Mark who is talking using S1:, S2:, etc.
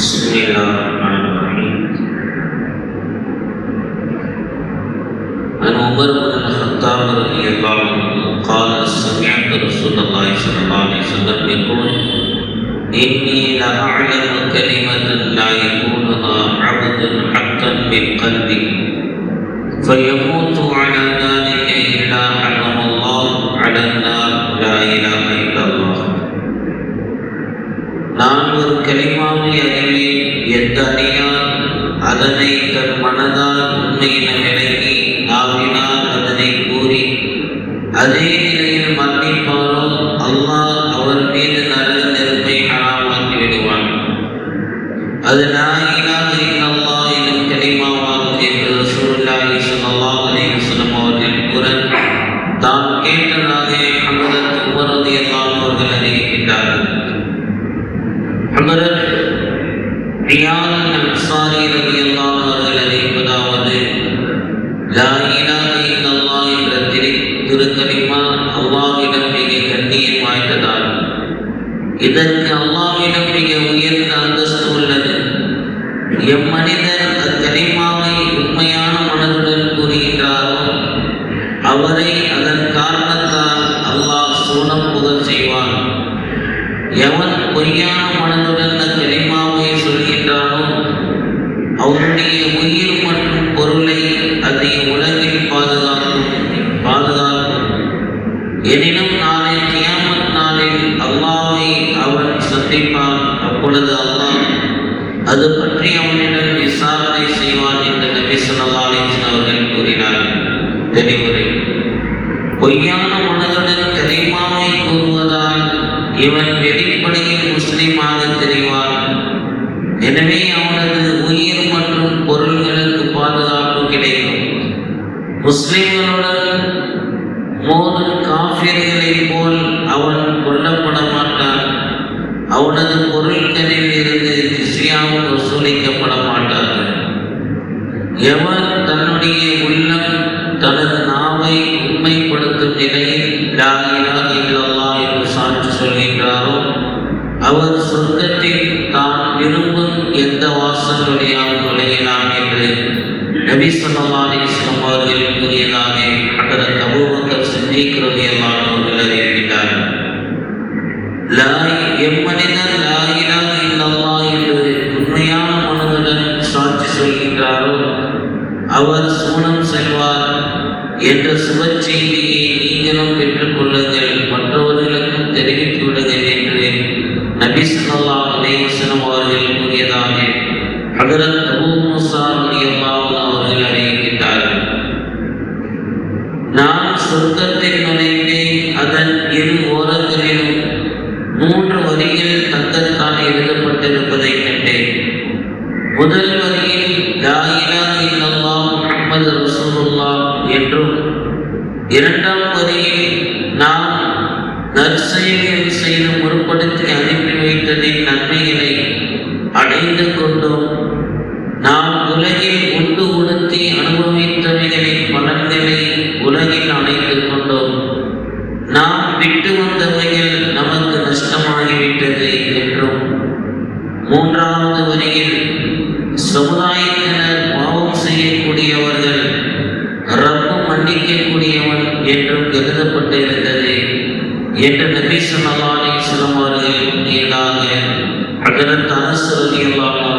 S1: بسم الله الرحمن الرحيم. عن عمر بن الخطاب رضي الله عنه قال سمعت رسول الله صلى الله عليه وسلم يقول إني لأعلم كلمة لا يقولها عبد حقا من قلبه فيموت على ذلك إلا حرم الله على النار لا إله إلا الله. நான் ஒரு கலிமாவை அறிவேன், எந்த அடியார் அதனை தன் மனதால் உண்மையின விளங்கி நாவினால் அதனை கூறி அதே நிலையில் மன்னிப்பாரோ அல்லாஹ் அவர் மீது நரக நெருப்பை ஹராமாக்கி விடுவான். அது லா இலாஹ இல்லல்லாஹ் எனும் கலிமாவாகும் என்று ரசூலுல்லாஹி ஸல்லல்லாஹு அலைஹி வஸல்லம் அவர்கள் கூற தான் கேட்டதாக ஹஜ்ரத் உமர் ரலியல்லாஹு அன்ஹு அவர்கள் அறிவிக்கின்றார்கள். ஹஜ்ரத் ரியால் அன்சாரி ரலியல்லாஹு அன்ஹு அவர்கள் அறிவிப்பதாவது, லா இலாஹ இல்லல்லாஹ் என்ற திருக்கலிமா அல்லாஹ்விடம் மிக கண்ணியம் வாய்ந்ததால் இதற்கு அல்லாஹ்விடம் மிக உயர்ந்த அந்தஸ்து உள்ளது. எம்மனிதர் அக்கலிமாவை உண்மையான மனதுடன் கூறுகின்றாரோ அவரை அதன் காரணத்தால் அல்லாஹ் சூனம் புகழ் செய்வான். எவன் பொய்யான மனதுடன் அக்கலிமாவை சொல்கின்றானோ அவருடைய உயிர் மற்றும் பொருளை அதை உலகில் பாதுகாக்கும். எனினும் நாளை கியாமத் நாளில் அல்லாஹ்வை அவன் சந்திப்பான். அப்பொழுது அல்லாஹ் அது பற்றி அவனிடம் விசாரணை செய்வான் என்று நபி ஸல்லல்லாஹு அலைஹி வஸல்லம் அவர்கள் கூறினார். தெளிவுரை: பொய்யான மனதுடன் கலிமாவை கூறுவதால் இவன் வெளிப்படையில் முஸ்லிமாக தெரிவான். எனவே அவனது உயிர் மற்றும் பொருள்களுக்கு பாதுகாப்பு கிடைக்கும். முஸ்லிம்களுடன் மோதும் காஃபிர்களைப் போல் அவன் கொல்லப்பட மாட்டான். அவனது பொருட்களில் இருந்து ஜிஸ்யாவும் வசூலிக்கப்பட மாட்டார்கள். எவன் தன்னுடைய உள்ளம் தனது நாவை உண்மைப்படுத்தும் நிலையில் லா இலாஹ இல்லல்லாஹ் என்று சாட்சி சொல்கின்றாரோ அவர் சொர்க்கத்தில் தான் விரும்பும் எந்த வாசல் வழியாக நுழையலாம் என்று நபி ஸல்லல்லாஹு அலைஹி வஸல்லம் அவர்கள் கூறியதாக ஹஜ்ரத் அபூபக்கர் சித்திக் ரலியல்லாஹு அன்ஹு அவர்கள் அறிவித்தார்கள். எம்மனிதர் லா இலாஹ இல்லல்லாஹ் என்று உண்மையான மனதுடன் சாட்சி சொல்கின்றாரோ அவர் சூனம் செல்வார் என்ற சுப செய்தியை நீங்களும் பெற்றுக் கொள்ளுங்கள், மற்றவர்களுக்கும் தெரிவித்து விடுங்கள் என்று நபி ஸல்லல்லாஹு அலைஹி வஸல்லம் அவர்கள் கூறியதாக ஹஜ்ரத் அபூ மூஸா ரலியல்லாஹு அன்ஹு அவர்கள் அறிவிக்கின்றார்கள். நான் சொர்க்கத்தில் நுழைந்தேன். அதன் இரு ஓரங்களிலும் 3 வரிகள் தங்கத்தால் எழுதப்பட்டிருப்பதை கண்டேன். முதல் வரியில் லா இலாஹ இல்லல்லாஹ் முஹம்மது ரசூலுல்லாஹ் என்றும், இரண்டாம் வரியில் நாம் நற்செயல்கள் செய்து முற்படுத்தி அனுப்பி வைத்ததின் நன்மைகளை அடைந்து கொண்டோம், நாம் உலகில் உண்டு உடுத்தி அனுபவித்தவைகளின் பலன்களை உலகில் அடைந்து கொண்டோம், நாம் விட்டு வந்தவைகள் நமக்கு நஷ்டமாகிவிட்டது என்றும், மூன்றாவது வரியில் சமுதாயத்தினர் பாவம் செய்யக்கூடியவர்கள் ரப்பு மன்னிக்கக்கூடியவன் என்றும் எழுதப்பட்டிருந்தது என்று நபி ஸல்லல்லாஹு அலைஹி வஸல்லம் அவர்கள் கூறியதாக ஹஜ்ரத் அனஸ் ரலியல்லாஹு